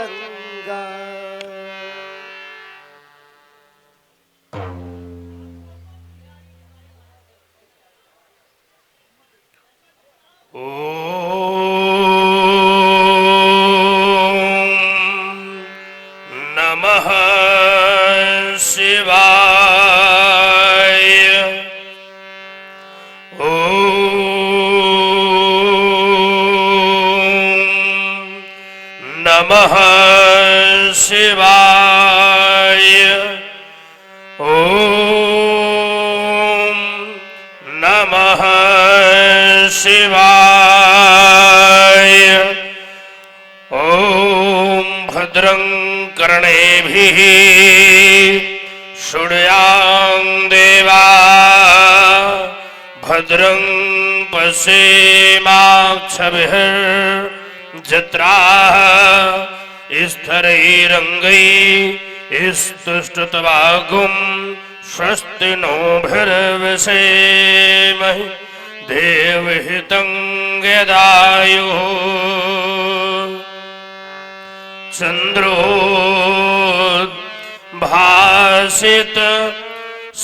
गंगा। नमः शिवाय। नमः शिवाय। ओम नमः शिवाय। ओम भद्रं कर्णेभिः शृणुयाम देवा भद्रं पश्येमाक्षभिः जत्राः स्थिरैरङ्गैः स्तुष्टुवागुं स्वस्ति नोभिर्विषेमहि देवहितं यदायुः। चन्द्रोद्भासित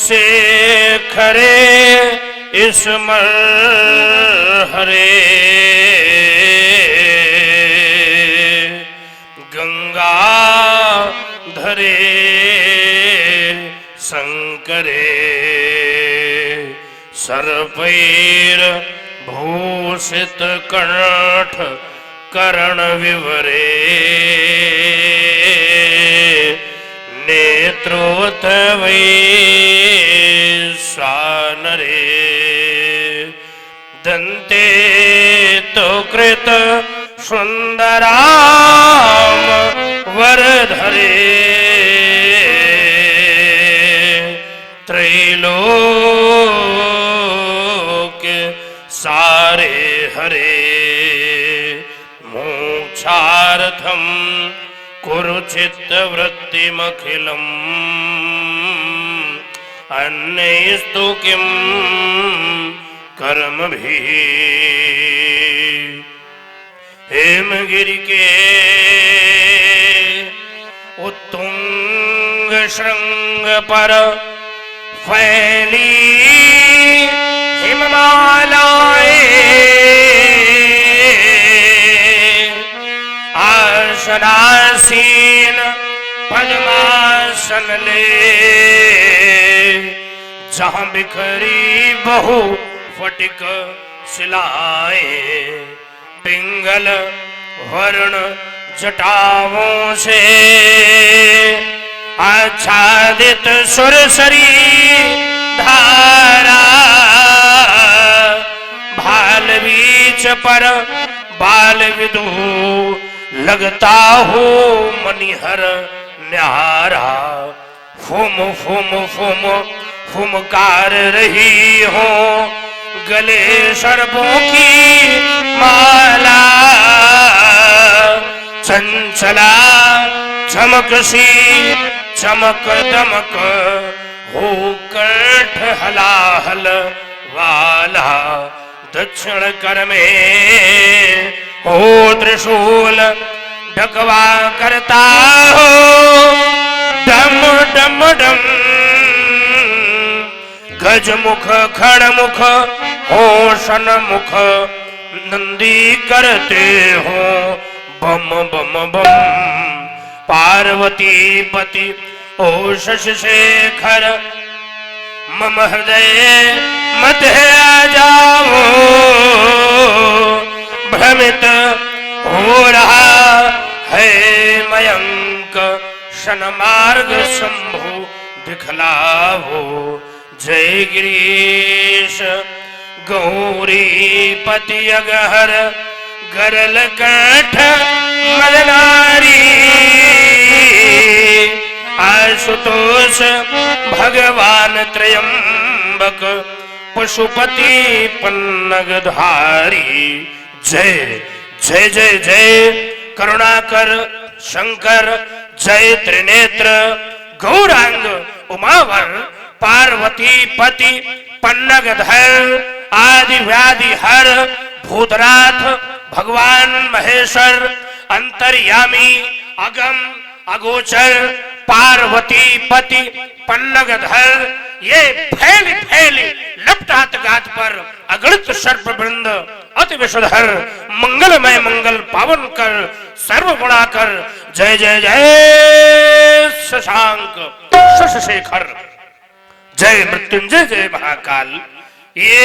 शेखरे स्मरहरे गंगाधरे शंकरे सर्पैर्भूषित कंठ कर्ण विवरे नेत्रोत वैश्वानरे दन्ते तो कृत सुंदराम वरधरे त्रैलोक सारे हरे मोक्षार्थं कुरुचित्तवृत्तिमखिलम् अन्यस्तु किं कर्मभिः। हेमगिरि के उत्तुंग श्रृंग पर फैली हिममालाएं आसनासीन पद्मासन ले जहां बिखरी बहु फटिक शिलाएं पिंगल वर्ण जटाओं से आच्छादित सुरसरी धारा भाल बीच पर बाल विदु लगता हो मनिहर न्यारा फुम फुम फुम फुमकार रही हो गले सर्पों की माला चंचला चमक सी चमक दमक हो कंठ हलाहल वाला दक्षिण कर में हो त्रिशूल ढकवा करता हो डम डम डम गजमुख खड़मुख हो सन्मुख नंदी करते हो बम बम बम पार्वती पति ओ शशि शेखर मम हृदय मध्य आ जाओ भ्रमित हो रहा है मयंक शन मार्ग शंभु दिखलाओ जय गिरीश गौरी पति अगहर गरल कंठ मदनारी आशुतोष भगवान त्रयंबक पशुपति पन्नगधारी जय जय जय जय करुणाकर शंकर जय त्रिनेत्र गौरांग उमावर पार्वती पति पन्नगधर आदि व्याधि हर भूतनाथ भगवान महेश्वर अंतर्यामी अगम अगोचर पार्वती पति पन्नगधर ये फैली फैली लपटात गात पर अगणित सर्प वृंद अति विषधर मंगलमय मंगल पावन कर सर्व गुणा कर जय जय जय शशांक शशशेखर जय मृत्युंजय जय महाकाल। ये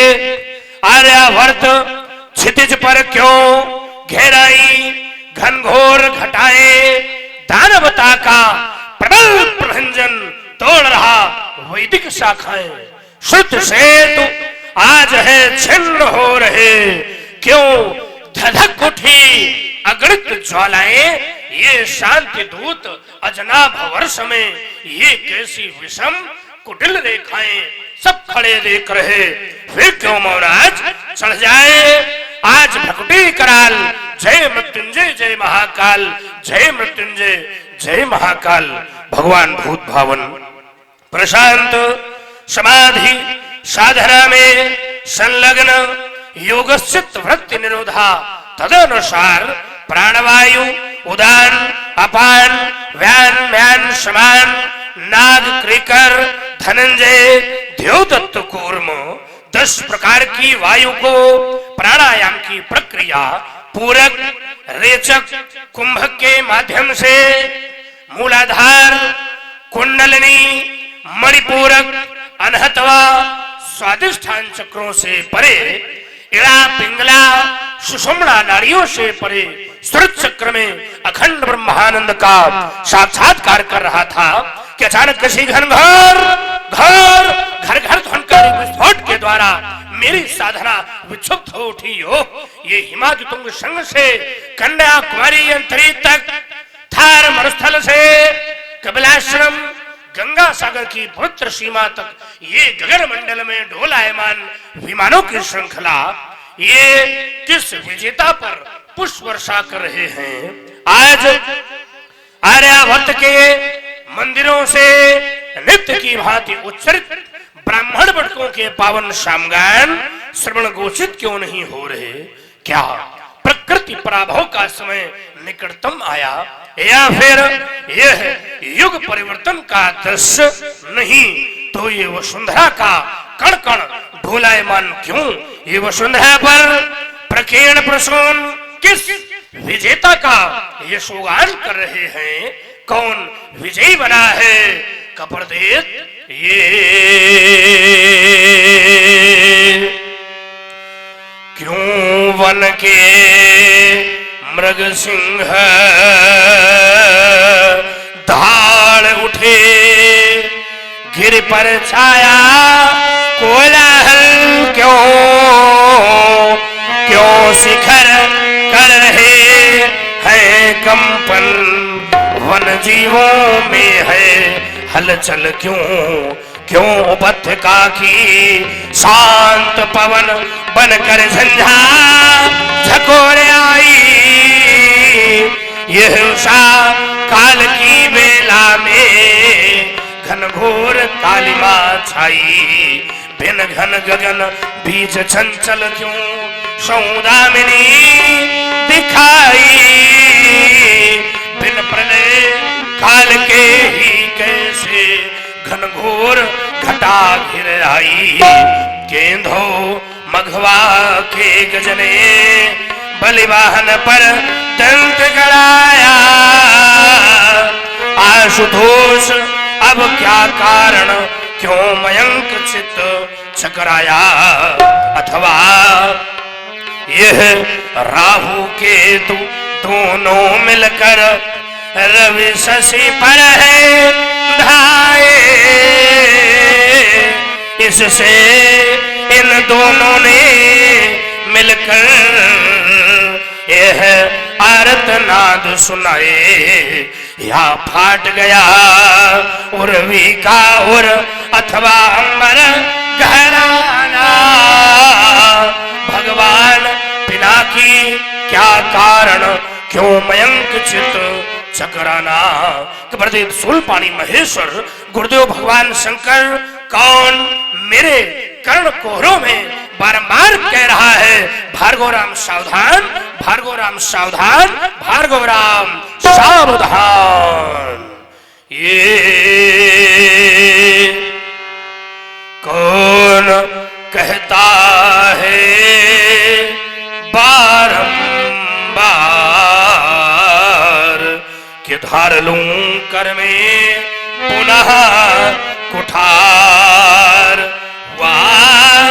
आर्यावर्त क्षितिज पर क्यों घेराई घनघोर घटाए दानवता का प्रबल प्रभंजन तोड़ रहा वैदिक शाखाएं शुद्ध सेतु आज है छिन्न हो रहे क्यों धधक उठी अगणित ज्वालाएं ये शांति दूत अजनाभ वर्ष में ये कैसी विषम कुटिल रेखाएं सब खड़े देख रहे फिर क्यों मौनाज चढ़ जाए आज भकुटी कराल जय मृत्युंजय जय महाकाल जय मृत्युंजय जय महाकाल। भगवान भूत भावन प्रशांत समाधि साधना में संलग्न योगस्चित वृत्ति निरोधा तदनुसार प्राणवायु उदान अपान व्यान व्यान समान नाग क्रिकर धनंजय ध्योदत्त कूर्म 10 प्रकार की वायु को प्राणायाम की प्रक्रिया पूरक रेचक कुंभक के माध्यम से मूलाधार कुंडलिनी मणिपूरक अनहतवा स्वादिष्ठान चक्रों से परे इड़ा पिंगला सुषुम्ना नाड़ियों से परे श्रुत चक्र में अखंड ब्रह्मानंद का साक्षात्कार कर रहा था कि अचानक किसी घर घर ध्वनिकारी विस्फोट के द्वारा मेरी साधना विक्षुब्ध हो उठी हो। ये हिमाद्रि तुंग संग से कन्याकुमारी अंतरी तक थार मरुस्थल से कपिलाश्रम गंगा सागर की पवित्र सीमा तक ये गगन मंडल में डोलायमान विमानों की श्रृंखला ये किस विजेता पर पुष्प वर्षा कर रहे हैं। आज आर्यावर्त के मंदिरों से नित्य की भांति उच्चरित ब्राह्मण बटकों के पावन शामगान श्रवण घोषित क्यों नहीं हो रहे? क्या प्रकृति पराभव का समय निकटतम आया या फिर यह युग परिवर्तन का दृश्य नहीं तो ये वसुंधरा का कण कण ढोलायमान क्यों? ये वसुंधरा पर प्रकीर्ण प्रसून किस विजेता का यशोगान कर रहे हैं? कौन विजयी बना है? कपरदेत ये क्यों वन के मृग सिंह धाड़ उठे गिर पर छाया कोलाहल क्यों क्यों शिखर कर रहे हैं कंपन वन जीवों में है हलचल क्यों क्यों उपत्यका की शांत पवन बनकर झंझा झकोरे आई यह उषा काल की बेला में घनघोर कालिमा छाई बिन घन गगन बीच चंचल क्यों सौदामिनी दिखाई बिन प्रलय काल के ही कैसे घनघोर घटा घिर आई केंधो मघवा के गजने बलिवाहन पर दंत गड़ाया आशुतोष अब क्या कारण क्यों मयंक चित्त चकराया अथवा यह राहु केतु दोनों मिलकर रवि शशि पर है धाये इससे इन दोनों ने मिलकर यह आर्तनाद सुनाए या फाट गया उर्वी का उर अथवा अंबर घराना भगवान पिनाकी क्या कारण क्यों मयंक चित्त चकराना। कबरदेव सूलपाणी महेश्वर गुरुदेव भगवान शंकर कौन मेरे कर्ण कोहरों में बारंबार कह रहा है, भार्गव राम सावधान, भार्गव राम सावधान, भार्गव राम सावधान। ये कौन कहता है बारंबार कि धार लूं कर में पुनः कुठार। वाह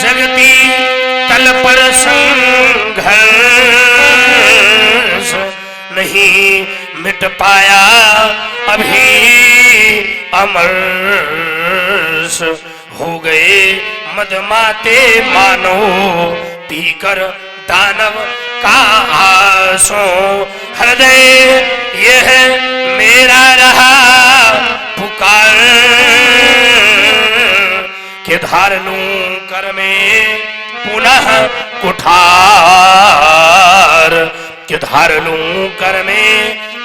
जगती तल पर संघर्ष नहीं मिट पाया अभी अमरस। हो गए मदमाते मानो पीकर दानव का आंसू। हृदय यह मेरा रहा पुकार कि धार लूं कर में पुनः कुठार, कि धार लूं कर में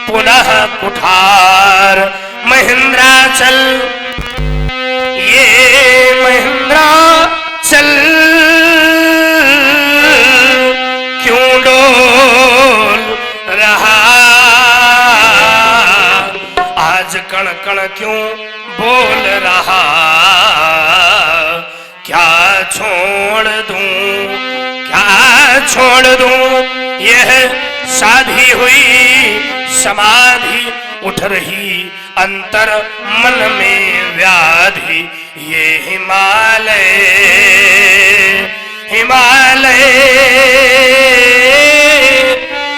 पुनः कुठार। महेंद्राचल ये महेंद्राचल क्यों डोल रहा, आज कण कण क्यों बोल रहा। क्या छोड़ दूं, क्या छोड़ दूं, यह साधी हुई समाधि उठ रही अंतर मन में व्याधि। ये हिमालय हिमालय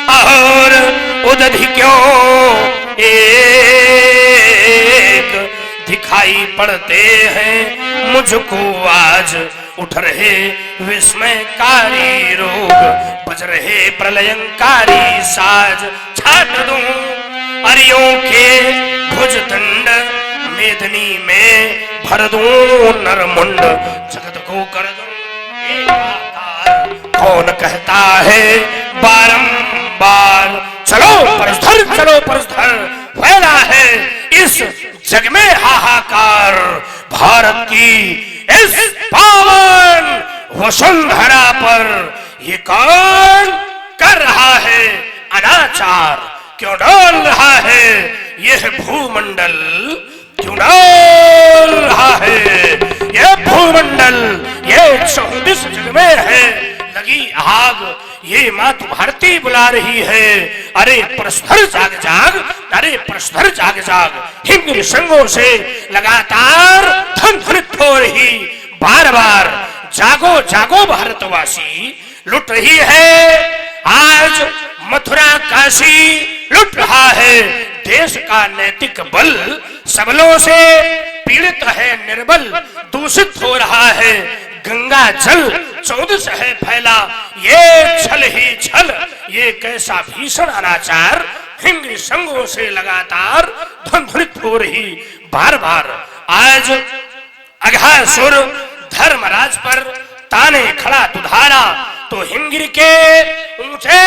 और उदधि क्यों एक दिखाई पड़ते हैं मुझको आज। उठ रहे विस्मयकारी रोग, बज रहे प्रलयंकारी साज। छाट दूं अरियों के भुजदंड, मेदनी में भर दूं नरमुंड। जगत को कर दूं एकाकार, कौन कहता है बारंबार। चलो परस्पर, चलो परस्पर, फैला है इस जग में हाहाकार। भारत की इस पावन वसुंधरा पर ये कौन कर रहा है अनाचार। क्यों डोल रहा है यह भूमंडल, क्यों डोल रहा है यह भूमंडल। ये 34 जग में है लगी आग, ये मातु भारती बुला रही है। अरे परस्पर जाग जाग, अरे परस्पर जाग जाग। हिम संगों से लगातार धन ध्वनित हो रही, बार बार जागो जागो भारतवासी। लुट रही है आज मथुरा काशी, लुट रहा है देश का नैतिक बल। सबलों से पीड़ित है निर्बल, दूषित हो रहा है गंगा जल। 14 है फैला ये छल ही छल, ये कैसा भीषण अनाचार। हिंग संगों से लगातार ध्वनित हो रही बार बार। आज अघासुर धर्मराज पर ताने खड़ा दुधारा, तो हिंगिर के ऊंचे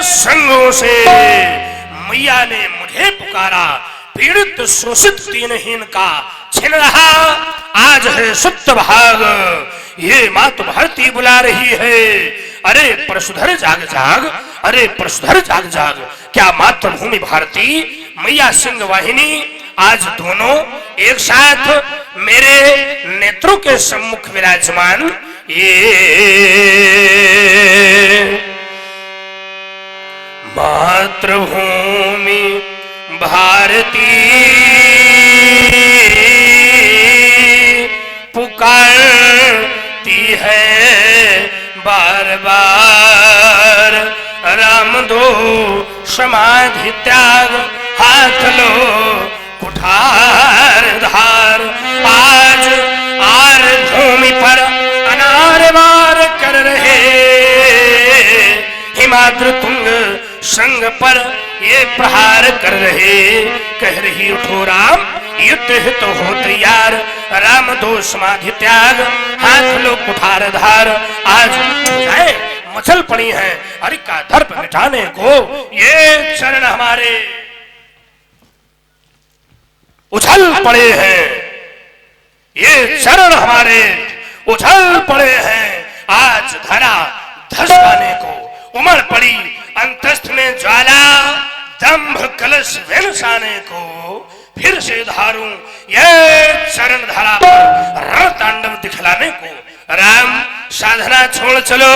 संगों से मैया ने मुझे पुकारा। पीड़ित शोषित दीनहीन का छिन रहा आज है सुप्त भाग, ये मातु भारती बुला रही है। अरे परशुधर जाग जाग, अरे परशुधर जाग जाग। क्या मातृभूमि भारती मैया सिंह वाहिनी आज दोनों एक साथ मेरे नेत्रों के सम्मुख विराजमान। ये मातृभूमि भारती पुकारती है बार बार। राम दो समाधि त्याग, हाथ लो कुठार धार। आज आर भूमि पर अनार वार कर रहे, हिमाद्र तुंग संग पर ये प्रहार कर रहे। कह रही उठो राम युद्ध है तो हो तैयार। राम दो समाधि त्याग, हाथ लो कुठार धार। आज जाए मचल पड़ी है हरि का दर्प मिटाने को, ये चरण हमारे उछल पड़े हैं। ये चरण हमारे उछल पड़े हैं आज धरा धसकाने को, उमड़ पड़ी अंतस्थ में ज्वाला दंभ कलश वेलसाने को, फिर से धारूं ये चरण धरा पर रण तांडव दिखलाने को। राम साधना छोड़ चलो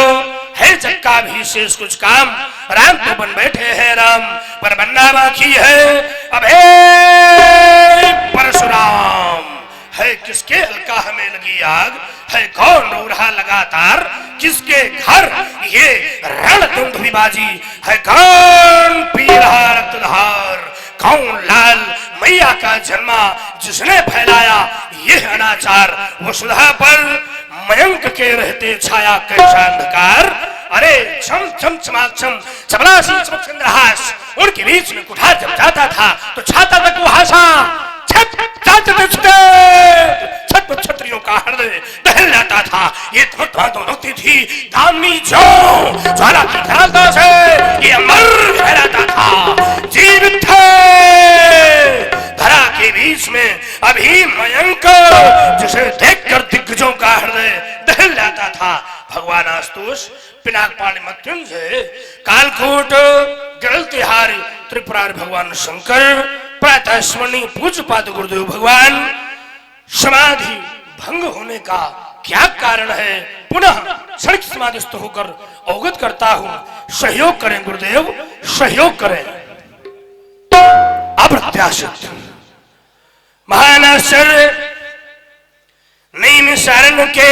है चक्का भी शेष कुछ काम, राम तो बन बैठे हैं राम पर बनना बाकी है अबे परशुराम। है किसके हल्का हमें लगी आग, है कौन रो रहा लगातार किसके घर ये रणधुंधुबाजी, है कौन पी रहा रक्तधार, कौन लाल मैया का जन्मा जिसने फैलाया ये अनाचार, वसुधा पर मयंक के रहते छाया कैसा अंधकार। अरे छम छम चमाक्षम चपलासी चमक चंद्रहास, उनके बीच में कुठार जब जाता था तो छाता तक वो हासा, छत छत्रियों का हृदय दहल जाता था। ये धमकती थी दामिनी जो ज्वाला की धराता से ये अमर फहराता था। जीवित थे धरा के बीच में अभी मयंक जिसे देखकर दिग्गजों का हृदय दहल जाता था। भगवान आस्तुष पिनाकपाणी मृत्युंजय कालकूट गरल तिहारी त्रिपुरारी भगवान शंकर प्रातः स्मरणीय पूज्य पाद गुरुदेव भगवान। समाधि भंग होने का क्या कारण है, पुनः क्षणिक समाधिस्थ होकर अवगत करता हूं। सहयोग करें गुरुदेव सहयोग करें। अप्रत्याशित महान आश्चर्य नैमिषारण्य के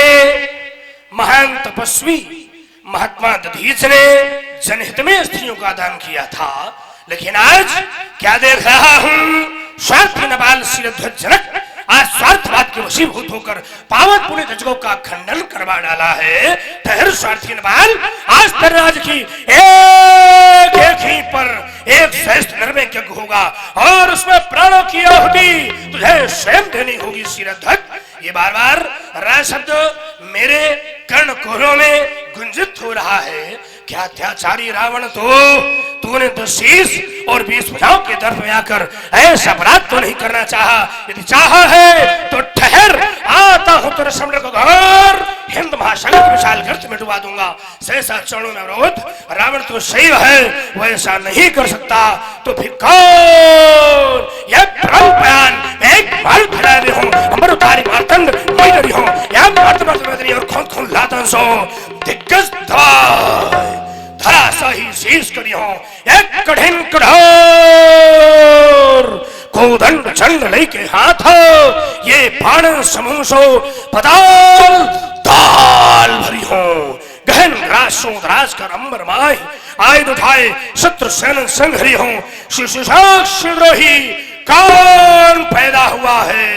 महान तपस्वी महात्मा दधीच ने जनहित में स्त्रियों का दान किया था, लेकिन आज क्या देख रहा हूं स्वार्थी नबाल शिरध्वज जनक आज स्वार्थवाद के वशीभूत होकर पावन पुण्य रजगों का खंडन करवा डाला है। ठहर स्वार्थी नबाल, आज तेरे राज की एक ही पर एक श्रेष्ठ निर्णय यज्ञ होगा और उसमें प्राणों की आहुति तुझे स्वयं देनी होगी शिरध्वज। ये बार बार रा शब्द मेरे कर्ण कोहरों में गुंजित हो रहा है। क्या अत्याचारी रावण तूने तो शीश और 20 भुजाओं के दर्प में आकर ऐसा अपराध तो नहीं करना चाहा। यदि चाहा है तो ठहर, आता हूं तेरे समुद्र को घर हिंद महासागर विशाल गर्त में डुबा दूंगा। सहसा चरणों में अवरोध, रावण तो शैव है वो ऐसा नहीं कर सकता तो फिर कौन। यह प्रभु बयान एक माल फैला रही हूं अमरुतारी मार्तंड मैं डरी हूं या मार्तंड और खून खून लातन सो दिग्गज धरा सही शीश करी हो एक कठिन कठोर कोदंड चंड लेके हाथ ये बाण समूसो पताल दाल भरी हो गहन ग्रासों दराज कर अंबर माय आयुध उठाए शत्रु सेन संघरी हो शिशुषाक्षी कौन पैदा हुआ है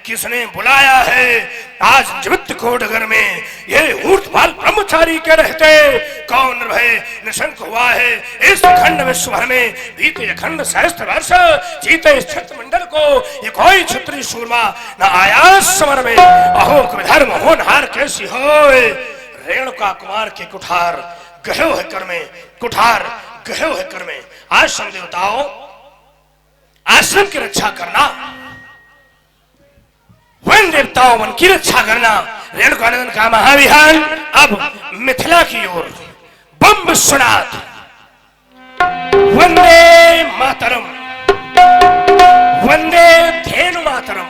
किसने बुलाया है आज जीवित कोडगर में ये ऊर्ध्वपाल ब्रह्मचारी के रहते कौन भय निशंक हुआ है इस खंड विश्व भर में बीते अखंड सहस्त्र वर्ष जीते इस छत्र मंडल को ये कोई क्षत्रिय सूरमा न आया समर में अहो विधर्म होनहार कैसी हो रेणुका कुमार के कुठार गहे है कर में कुठार गहे है कर में आश्रम देवताओं आश्रम की रक्षा करना वन देवताओं वन की रक्षा करना रेणुकानंदन का महाविहान अब मिथिला की ओर बम विश्वनाथ वंदे मातरम वंदे धेनु मातरम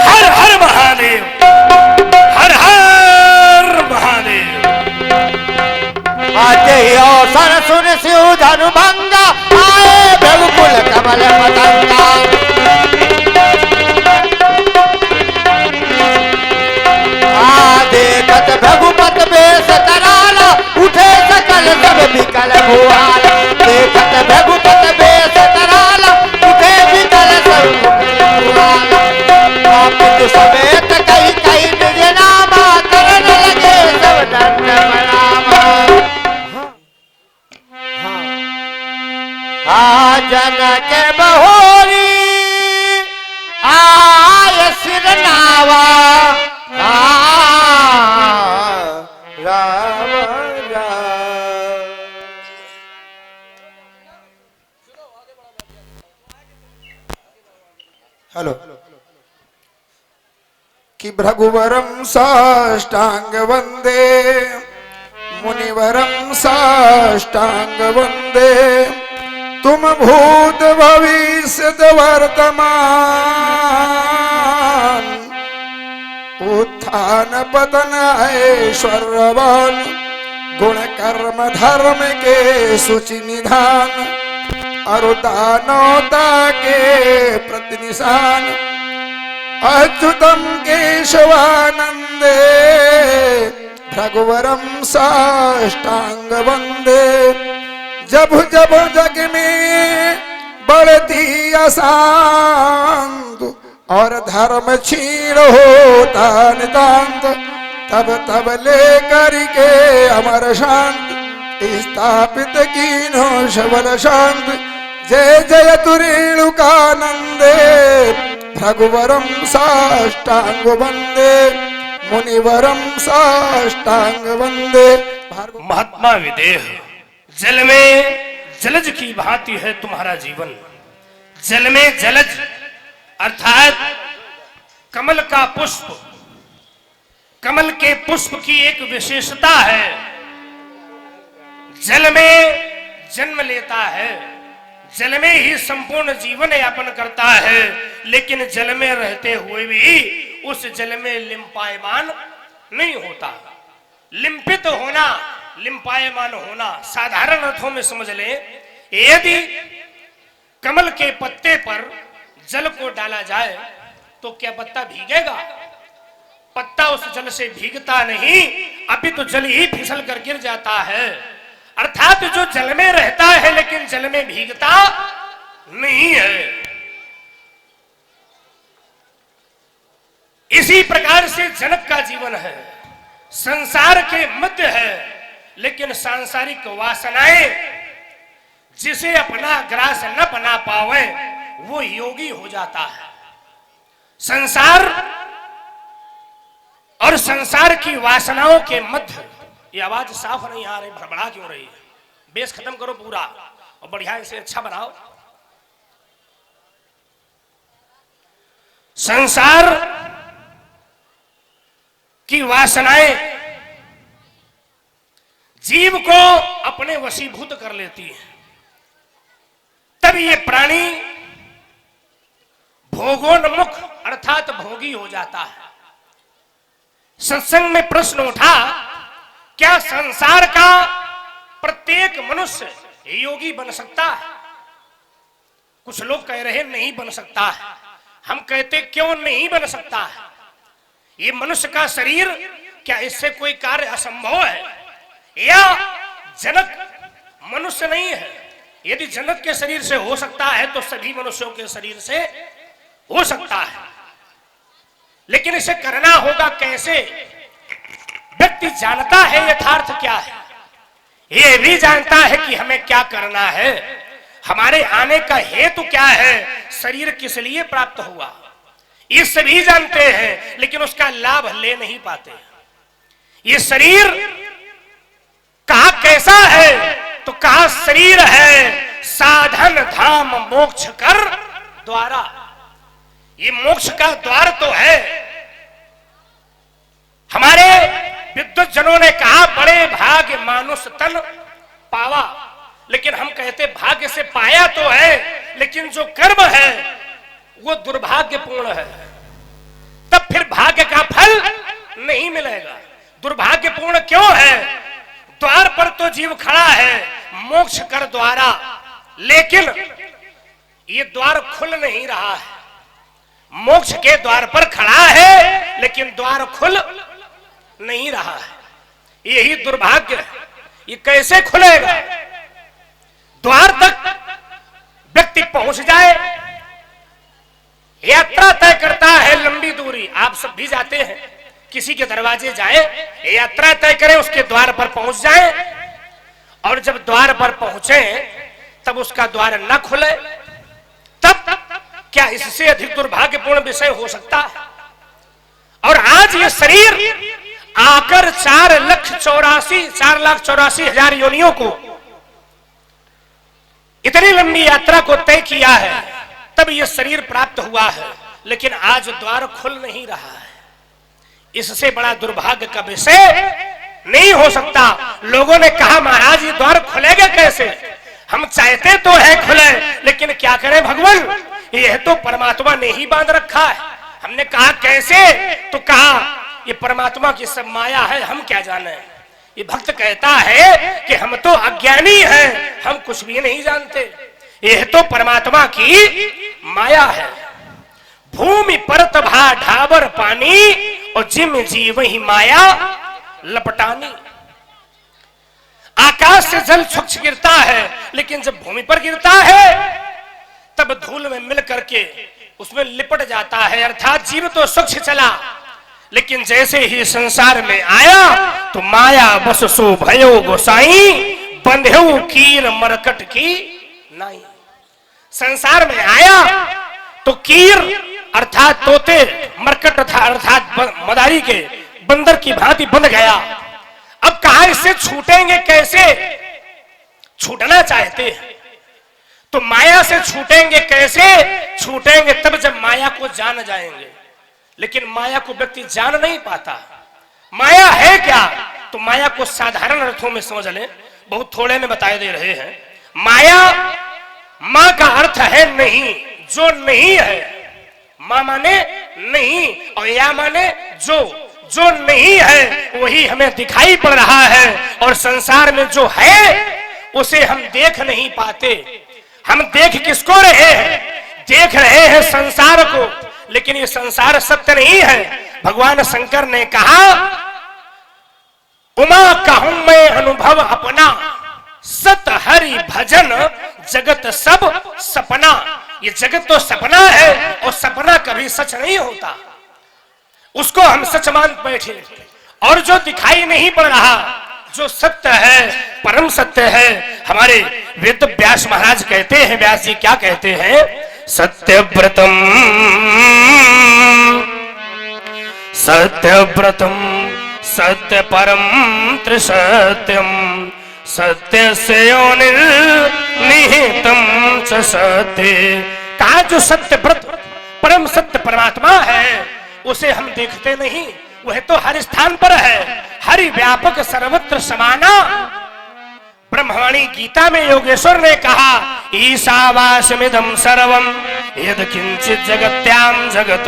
हर हर महादेव हर हर महादेव। अवसर सुन शिव धनुभंगा आए बिल्कुल कमल पतंगा देखत भगुपत बेस तराला उठे सकल सब विकल भुआल देखत भगुपत बेस तराला उठे विकल सब भुआल आप समेत कई कई निज नामा करन लगे सब दंड प्रणामा। आ जनक बहोरी आय सिर नावा राम राम। हेलो कि भृगुवरम साष्टांग वंदे मुनिवरम साष्टांग वंदे तुम भूत भविष्य वर्तमान उत्थान पतन ऐश्वर्यवान गुण कर्म धर्म के सूचि निधान अरुदानोता के प्रतिनिशान अच्युतम केशवानंदे भृगुवरम साष्टांग वंदे जब जब जग में बढ़ती अशांत और धर्म क्षीण होता नितांत तब तब लेकर के अमर शांत स्थापित कीनो शबल शांत जय जय तुरेणुकानंदे भृगुवरम साष्टांग वंदे मुनिवरम साष्टांग वंदे। महात्मा विदेह जल में जलज की भांति है तुम्हारा जीवन। जल में जलज अर्थात कमल का पुष्प, कमल के पुष्प की एक विशेषता है, जल में जन्म लेता है, जल में ही संपूर्ण जीवन यापन करता है, लेकिन जल में रहते हुए भी उस जल में लिम्पायमान नहीं होता। लिम्पित होना, लिम्पायमान होना साधारण अर्थों में समझ ले, यदि कमल के पत्ते पर जल को डाला जाए तो क्या पत्ता भीगेगा? पत्ता उस जल से भीगता नहीं, अभी तो जल ही फिसल कर गिर जाता है। अर्थात जो जल में रहता है लेकिन जल में भीगता नहीं है। इसी प्रकार से जनक का जीवन है, संसार के मध्य है, लेकिन सांसारिक वासनाएं जिसे अपना ग्रास न बना पावे वो योगी हो जाता है। संसार और संसार की वासनाओं के मध्य, ये आवाज साफ नहीं आ रही, भड़बड़ा क्यों रही है? बेस खत्म करो पूरा और बढ़िया इसे अच्छा बनाओ। संसार की वासनाएं जीव को अपने वशीभूत कर लेती है, तब ये प्राणी भोगोन्मुख अर्थात भोगी हो जाता है। सत्संग में प्रश्न उठा, क्या संसार का प्रत्येक मनुष्य योगी बन सकता है? कुछ लोग कह रहे नहीं बन सकता है। हम कहते क्यों नहीं बन सकता है? ये मनुष्य का शरीर, क्या इससे कोई कार्य असंभव है? या जनक मनुष्य नहीं है? यदि जनक के शरीर से हो सकता है तो सभी मनुष्यों के शरीर से हो सकता है, लेकिन इसे करना होगा कैसे? व्यक्ति जानता है यथार्थ क्या है, ये भी जानता है कि हमें क्या करना है, हमारे आने का हेतु क्या है, शरीर किस लिए प्राप्त हुआ, ये सभी जानते हैं, लेकिन उसका लाभ ले नहीं पाते। ये शरीर कहा कैसा है? तो कहा शरीर है साधन धाम मोक्ष कर द्वारा। ये मोक्ष का द्वार तो है। हमारे विद्वत जनों ने कहा बड़े भाग्य मानुष तन पावा, लेकिन हम कहते भाग्य से पाया तो है, लेकिन जो कर्म है वो दुर्भाग्यपूर्ण है, तब फिर भाग्य का फल नहीं मिलेगा। दुर्भाग्यपूर्ण क्यों है? द्वार पर तो जीव खड़ा है मोक्ष कर द्वारा, लेकिन ये द्वार खुल नहीं रहा है। मोक्ष के द्वार पर खड़ा है लेकिन द्वार खुल नहीं रहा है। यही दुर्भाग्य है। ये कैसे खुलेगा? द्वार तक व्यक्ति पहुंच जाए, यात्रा तय करता है लंबी दूरी। आप सब भी जाते हैं, किसी के दरवाजे जाए, यात्रा तय करें, उसके द्वार पर पहुंच जाए, और जब द्वार पर पहुंचे तब उसका द्वार न खुले, तब क्या इससे अधिक दुर्भाग्यपूर्ण विषय हो सकता है? और आज ये शरीर आकर 4,84,000 योनियों को, इतनी लंबी यात्रा को तय किया है, तब ये शरीर प्राप्त हुआ है, लेकिन आज द्वार खुल नहीं रहा है। इससे बड़ा दुर्भाग्य का विषय नहीं हो सकता। लोगों ने कहा महाराज ये द्वार खुलेगा कैसे? हम चाहते तो है खुले, लेकिन क्या करें भगवान, यह तो परमात्मा ने ही बांध रखा है। हमने कहा कैसे? तो कहा ये परमात्मा की सब माया है, हम क्या जाने। ये भक्त कहता है कि हम तो अज्ञानी हैं, हम कुछ भी नहीं जानते, यह तो परमात्मा की माया है। भूमि परत भा ढाबर पानी और जिम जीव ही माया लपटानी। आकाश से जल स्वच्छ गिरता है, लेकिन जब भूमि पर गिरता है तब धूल में मिल करके उसमें लिपट जाता है। अर्थात जीव तो स्वच्छ चला, लेकिन जैसे ही संसार में आया तो माया बस सो भयो गोसाई, बंधेऊ कीर मरकट की नाई। संसार में आया तो कीर अर्थात तोते, मरकट अर्थात मदारी के बंदर की भांति बंध गया। अब कहा इससे छूटेंगे कैसे? छूटना चाहते हैं तो माया से छूटेंगे कैसे? छूटेंगे तब जब माया को जान जाएंगे, लेकिन माया को व्यक्ति जान नहीं पाता। माया है क्या? तो माया को साधारण अर्थों में समझ लें, बहुत थोड़े में बताए दे रहे हैं। माया, मां का अर्थ है नहीं, जो नहीं है। मां माने नहीं और या माने जो नहीं है वही हमें दिखाई पड़ रहा है, और संसार में जो है उसे हम देख नहीं पाते। हम देख किसको रहे हैं? देख रहे हैं संसार को, लेकिन ये संसार सत्य नहीं है। भगवान शंकर ने कहा उमा कहूं मैं अनुभव अपना, सत हरि भजन जगत सब सपना। ये जगत तो सपना है और सपना कभी सच नहीं होता, उसको हम सच मान बैठे। और जो दिखाई नहीं पड़ रहा, जो सत्य है, परम सत्य है, हमारे वेद व्यास महाराज कहते हैं, व्यास जी क्या कहते हैं? सत्यव्रतम सत्यव्रतम सत्य परम त्रिसत्यम, सत्य से निहितम च सत्य। कहा जो सत्य व्रत परम सत्य परमात्मा है उसे हम देखते नहीं, वह तो हर स्थान पर है, हरि व्यापक सर्वत्र समाना। ब्रह्मवाणी गीता में योगेश्वर ने कहा ईशावास्यमिदं सर्वं यद किंचित जगत्याम जगत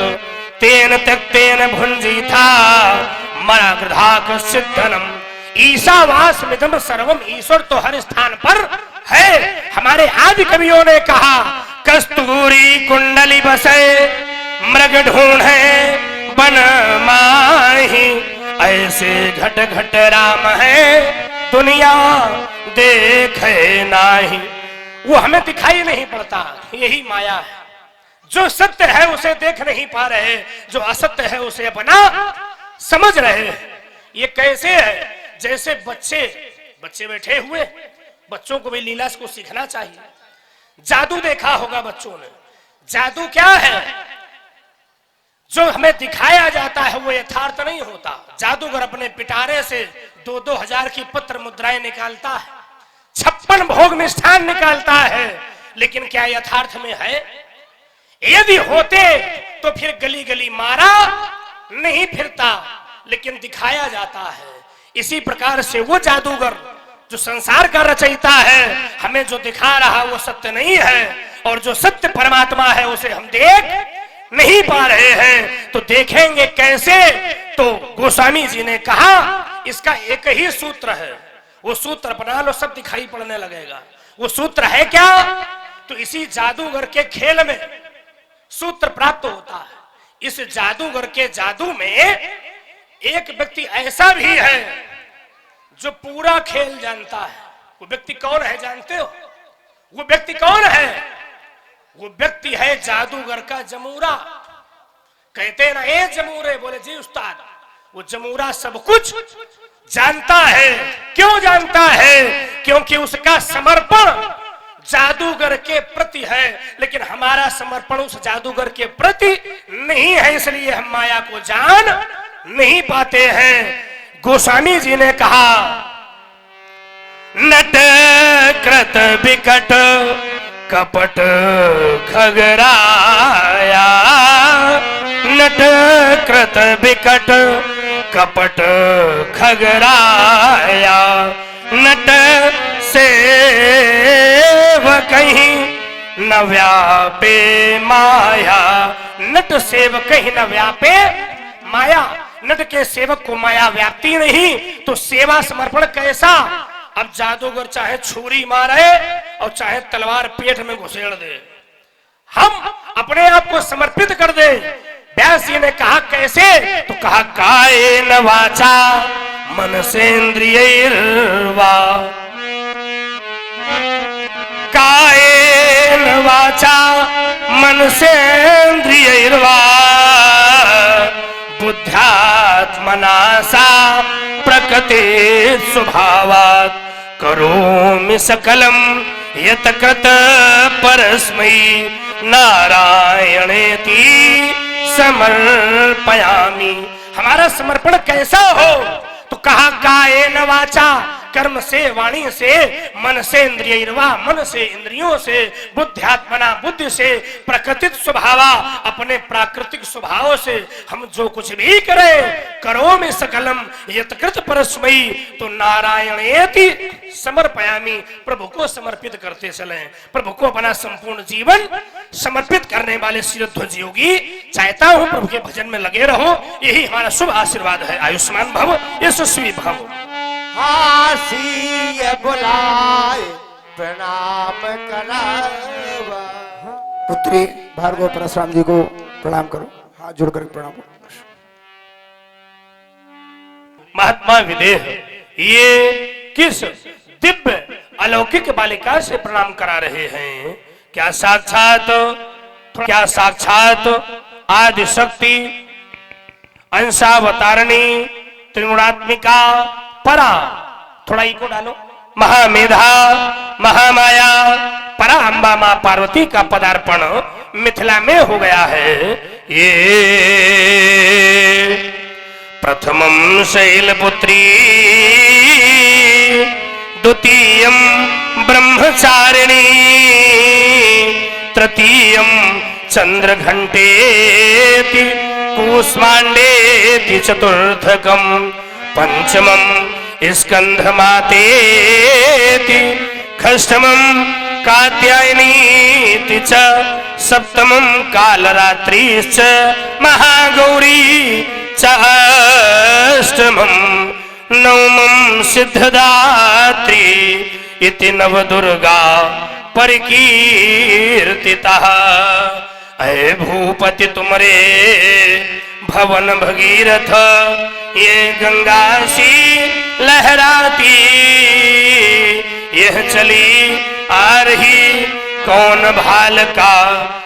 तेन त्यक्तेन भुंजीथा मरागृधा कश्चिद्धनम। ईशावास्यमिदं सर्वम, ईश्वर तो हर स्थान पर है। हमारे आदि कवियों ने कहा कस्तूरी कुंडली बसे मृग ढूंढे बन माही, ऐसे घट घट राम है दुनिया देखे नाही। वो हमें दिखाई नहीं पड़ता, यही माया है। जो सत्य है उसे देख नहीं पा रहे, जो असत्य है उसे अपना समझ रहे हैं। ये कैसे है? जैसे बच्चे बैठे हुए, बच्चों को भी लीला को सीखना चाहिए। जादू देखा होगा बच्चों ने। जादू क्या है? जो हमें दिखाया जाता है वो यथार्थ नहीं होता। जादूगर अपने पिटारे से 2-2 हजार की पत्र मुद्राएं निकालता है, 56 भोग मिष्ठान निकालता है, लेकिन क्या यथार्थ में है? यदि होते तो फिर गली गली मारा नहीं फिरता, लेकिन दिखाया जाता है। इसी प्रकार से वो जादूगर जो संसार का रचयिता है, हमें जो दिखा रहा वो सत्य नहीं है, और जो सत्य परमात्मा है उसे हम देख नहीं पा रहे हैं। तो देखेंगे कैसे? तो गोस्वामी जी ने कहा इसका एक ही सूत्र है, वो सूत्र अपना लो, सब दिखाई पड़ने लगेगा। वो सूत्र है क्या? तो इसी जादूगर के खेल में सूत्र प्राप्त होता है। इस जादूगर के जादू में एक व्यक्ति ऐसा भी है जो पूरा खेल जानता है। वो व्यक्ति कौन है जानते हो? वो व्यक्ति कौन है? वो व्यक्ति है जादूगर का जमूरा। कहते ना ए जमूरे, बोले जी उस्ताद। वो जमूरा सब कुछ जानता है। क्यों जानता है? क्योंकि उसका समर्पण जादूगर के प्रति है, लेकिन हमारा समर्पण उस जादूगर के प्रति नहीं है, इसलिए हम माया को जान नहीं पाते हैं। गोस्वामी जी ने कहा नट कृत विकट कपट खगराया, नट कृत विकट कपट खगराया नट सेव कहीं न व्यापे माया। नट सेव कहीं न व्यापे माया। नट के सेवक को माया व्याप्ति नहीं तो सेवा समर्पण कैसा। अब जादूगर चाहे छुरी मारे और चाहे तलवार पेट में घुसेड़ दे, हम अपने आप को समर्पित कर दे। व्यास जी ने कहा कैसे, तो कहा कायेन वाचा मनसेन्द्रियैर्वा। कायेन वाचा मनसेन्द्रियैर्वा बुद्ध्यात्मना सा प्रकृति स्वभावात् करोमि सकलम यत् कृत परस्मै नारायणेति समर्पयामि। हमारा समर्पण कैसा हो, तो कहा कायेन वाचा, कर्म से, वाणी से, मन से, इंद्रियर्वा, मन से, इंद्रियों से, बुद्ध्यात्मना, बुद्धि से, प्रकृतिक स्वभावा, अपने प्राकृतिक स्वभाव से हम जो कुछ भी करें, करो में सकलम यत्कृत परस्मै, तो नारायणेति समर्पयामि, प्रभु को समर्पित करते चलें। प्रभु को अपना संपूर्ण जीवन समर्पित करने वाले श्रीध्वज योगी चाहता हूं प्रभु के भजन में लगे रहो। यही हमारा शुभ आशीर्वाद है। आयुष्मान भव, यशस्वी भव। हासिए बुलाए प्रणाम करावा। पुत्री भार्गव परशुराम जी को प्रणाम करो, हाथ जोड़कर प्रणाम करो। महात्मा विदेह ये किस दिव्य अलौकिक बालिका से प्रणाम करा रहे हैं? क्या साक्षात आदि शक्ति अंशावतारिणी त्रिगुणात्मिका परा, थोड़ा इको डालो, महामेधा महामाया परा अम्बा मां पार्वती का पदार्पण मिथिला में हो गया है। ये प्रथमं शैलपुत्री, द्वितीयं ब्रह्मचारिणी, तृतीयं चंद्रघंटेति कूष्मांडेति, चतुर्थकं पंचमं स्कंधमातेति, षष्ठमं कात्यायनीति च, सप्तमं कालरात्रिश्च महागौरी च, अष्टमं नवमं सिद्धदात्री इति नवदुर्गा परिकीर्तितः। अये भूपति तुमरे भवन भगीरथ, ये गंगा सी लहराती, यह चली आ रही कौन भाल का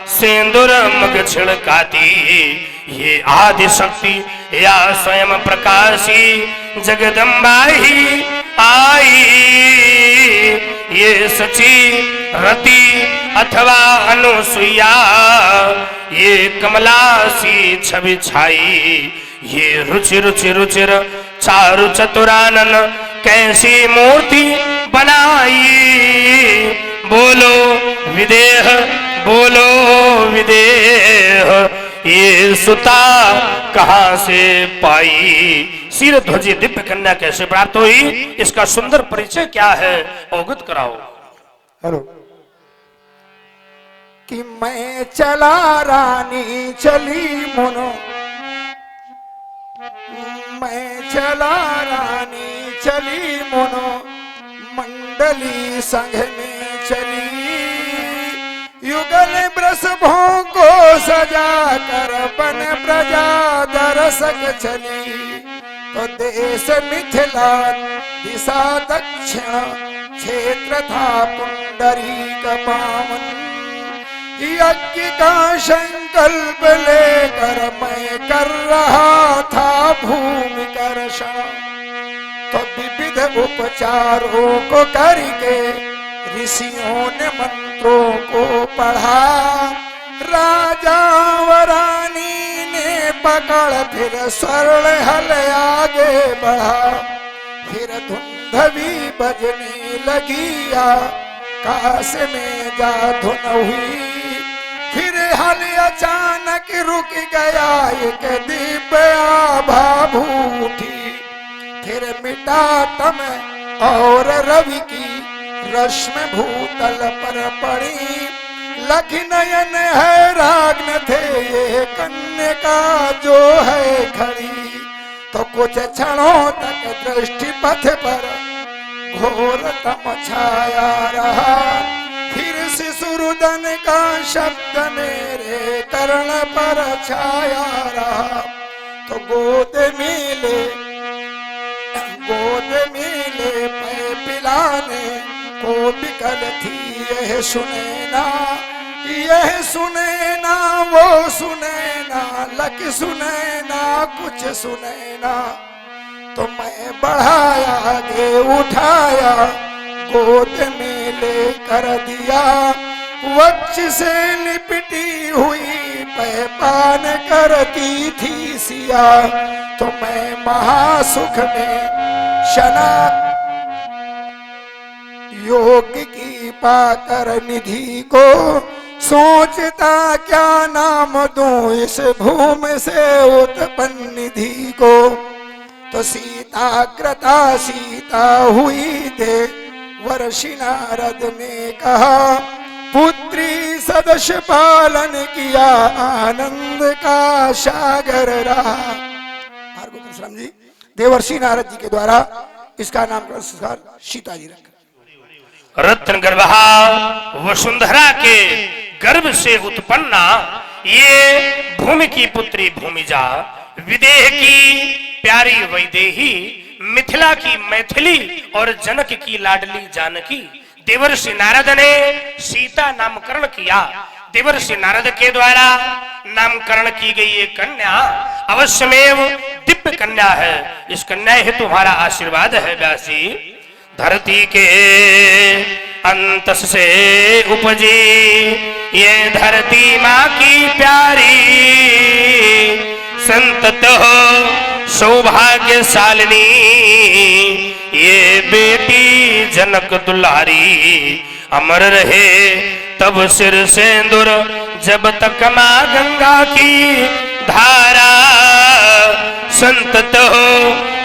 सिंदूर मग छिड़काती। ये आदि शक्ति या स्वयं प्रकाशी जगदम्बा ही आई, ये सची रति अथवा अनुसुईया, ये कमला सी छवि छाई, ये रुचि रुचि रुचिर चारु चतुरानन कैसी मूर्ति बनाई। बोलो विदेह, बोलो विदेह, ये सुता कहां से पाई। शिरध्वजी दिव्य कन्या कैसे प्राप्त हुई, इसका सुंदर परिचय क्या है, अवगत कराओ। हेलो। कि मैं चला रानी चली मुनो, मैं चला रानी चली मुनो, मंडली संघ में चली, युगल वृषभों को सजा कर बन प्रजा दरसक चली। तो देश मिथिला दिशा दक्षिण क्षेत्र था पुंडरीक पावन, यज्ञ का संकल्प लेकर मैं कर रहा था भूमि कर्षण। तो विविध उपचारों को करके ऋषियों ने मंत्रों को पढ़ा, राजा व रानी ने पकड़ फिर स्वर्ण हल आगे बढ़ा। फिर धुंधवी बजने लगी, आकाश में जा धुन हुई, फिर हल अचानक कि रुक गया एक दिव्या भाभूति, फिर मिटा तम और रवि की रश्मि भूतल पर पड़ी, लखी नयन है राग्न थे ये कन्या जो है खड़ी, तो कुछ क्षणों तक दृष्टि पथ पर घोर तम छाया रहा, फिर शिशुरुदन का शब्द मेरे कर्ण पर छाया रहा, तो गोद मिले पै पिलाने को बिकल थी यह सुने ना वो सुने ना, लक सुने ना कुछ सुने ना, तो मैं बढ़ाया आगे उठाया गोद में लेकर दिया, वक्ष से लिपटी हुई पैपान करती थी सिया, तो मैं महासुख में शना योग की पाकर निधि को, सोचता क्या नाम दूं इस भूमि से उत्पन्न निधि को, तो सीताग्रता सीता हुई थे वर्षि नारद ने कहा, पुत्री सदस्य पालन किया आनंद का सागर रहा। भार्गव परशुराम जी देवर्षि नारद जी के द्वारा इसका नामकरण संस्कार सीता जी रखा। रत्न गर्भा वसुंधरा के गर्भ से उत्पन्ना ये भूमि की पुत्री भूमिजा, विदेह की प्यारी वैदेही, मिथिला की मैथिली और जनक की लाडली जानकी, देवर्षि नारद ने सीता नामकरण किया। देवर्षि नारद के द्वारा नामकरण की गई ये कन्या अवश्यमेव दिव्य कन्या है। इस कन्या ही तुम्हारा आशीर्वाद है व्यास जी। धरती के अंतस से उपजी ये धरती माँ की प्यारी, संतत हो सौभाग्यशालिनी ये बेटी जनक दुलारी। अमर रहे तब सिर सिंदूर जब तक माँ गंगा की धारा, संतत हो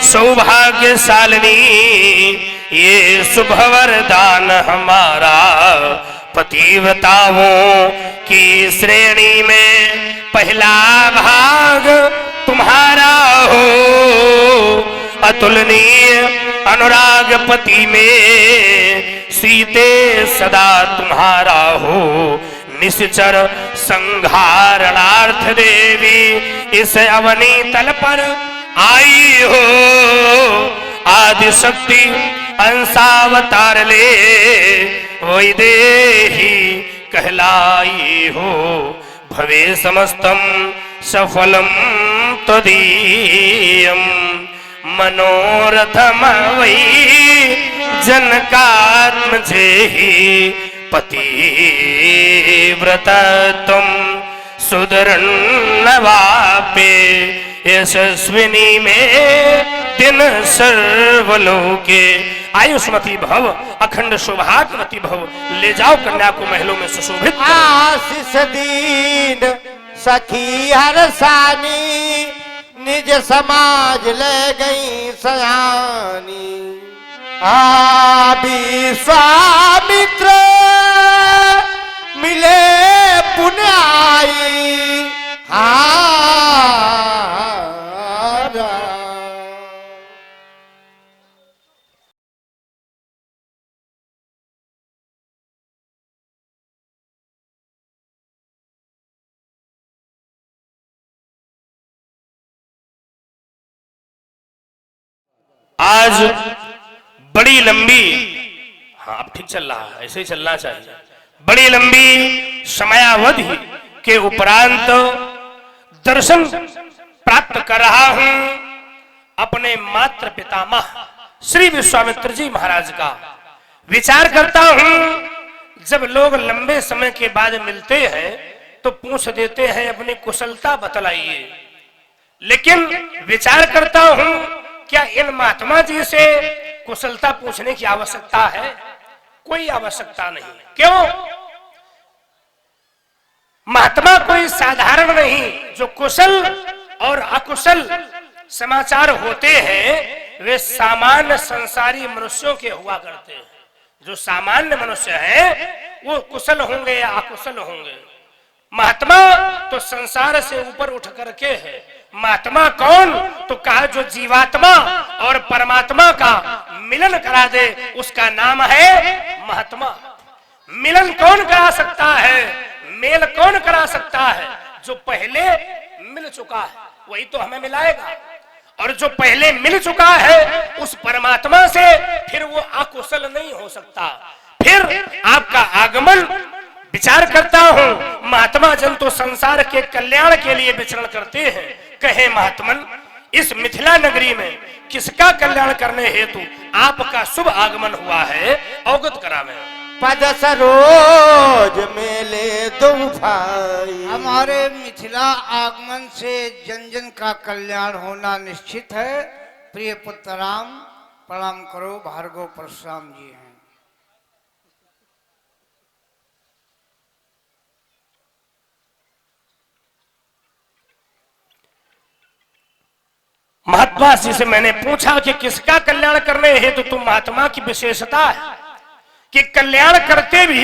सौभाग्यशालिनी ये शुभ वरदान हमारा। पतिव्रताओं की श्रेणी में पहला भाग तुम्हारा हो, अतुलनीय अनुराग पति में सीते सदा तुम्हारा हो। निश्चर संहारणार्थ देवी इस अवनी तल पर आई हो, आदि शक्ति अंशावतार ले वैदेही कहलाई हो। भवे समस्तम सफलम त्वदीयम मनोरथम वै जनकात्मजेहि। पतिव्रत तुम सुदर्णवापे यशस्विनी में दिन सर्वलोके। आयुष्मती भव अखंड सौभाग्यवती भव। ले जाओ कन्या को महलों में सुशोभित। आशीष दीन सखी हरसानी निज समाज ले गई सयानी। विश्वामित्र मिले पुण्याई। आज बड़ी लंबी, हाँ अब ठीक चल रहा है, ऐसे ही चलना चाहिए। बड़ी लंबी समयावधि के उपरांत दर्शन प्राप्त कर रहा हूं अपने मात्र पितामह श्री विश्वामित्र जी महाराज का। विचार करता हूं जब लोग लंबे समय के बाद मिलते हैं तो पूछ देते हैं अपनी कुशलता बतलाइए, लेकिन विचार करता हूं क्या इन महात्मा जी से कुशलता पूछने की आवश्यकता है? कोई आवश्यकता नहीं। क्यों? महात्मा कोई साधारण नहीं। जो कुशल और अकुशल समाचार होते हैं वे सामान्य संसारी मनुष्यों के हुआ करते हैं। जो सामान्य मनुष्य हैं वो कुशल होंगे या अकुशल होंगे। महात्मा तो संसार से ऊपर उठ करके है। महात्मा कौन? तो कहा जो जीवात्मा और परमात्मा का मिलन करा दे उसका नाम है महात्मा। मिलन कौन करा सकता है? मेल कौन करा सकता है? जो पहले मिल चुका है वही तो हमें मिलाएगा। और जो पहले मिल चुका है उस परमात्मा से फिर वो अकुशल नहीं हो सकता। फिर आपका आगमन विचार करता हूं। महात्मा जन तो संसार के कल्याण के लिए विचरण करते हैं। कहे महात्मन इस मिथिला नगरी में किसका कल्याण करने हेतु आपका शुभ आगमन हुआ है, अवगत करावे। पद सरोज मेले दो भाई। हमारे मिथिला आगमन से जन जन का कल्याण होना निश्चित है। प्रिय पुत्र राम प्रणाम करो। भार्गव परशुराम जी हैं। महात्मा जी से मैंने पूछा कि किसका कल्याण करने हेतु तुम महात्मा की विशेषता है कि कल्याण करते भी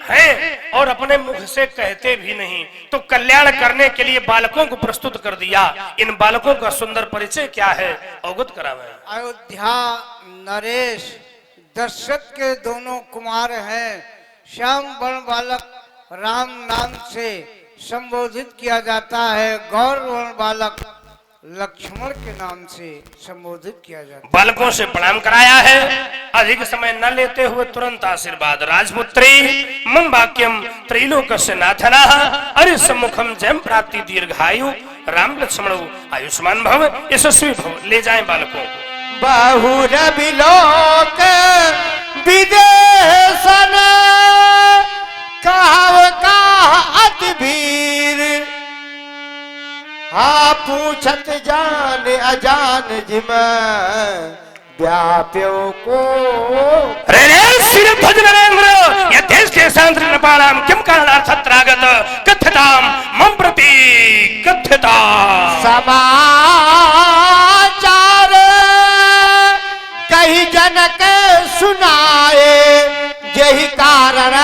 हैं और अपने मुख से कहते भी नहीं। तो कल्याण करने के लिए बालकों को प्रस्तुत कर दिया। इन बालकों का सुंदर परिचय क्या है, अवगत करावे। अयोध्या नरेश दशरथ के दोनों कुमार हैं। श्याम वर्ण बालक राम नाम से संबोधित किया जाता है। गौर वर्ण बालक लक्ष्मण के नाम से संबोधित किया जाता है। बालकों से प्रणाम कराया है। अधिक समय न लेते हुए तुरंत आशीर्वाद। राजपुत्री मम वाक्यम त्रैलोक्यस्य नाथना अरे सम्मुखम जयम प्राप्ति दीर्घायु राम लक्ष्मण आयुष्मान भव यशस्वी भव। ले जाएं बालकों को। बहुर बिलोक विदेशन कहाव का अति वीर। हाँ पूछत जान अजान जिम व्याप्यो को। रे सिर भज नरेंद्र ये देश के सांद्र नपालाम किम कारणार्थत्रागत कथ्यताम मम प्रति कथ्यता। समाचार कही जनक सुनाए यही कारण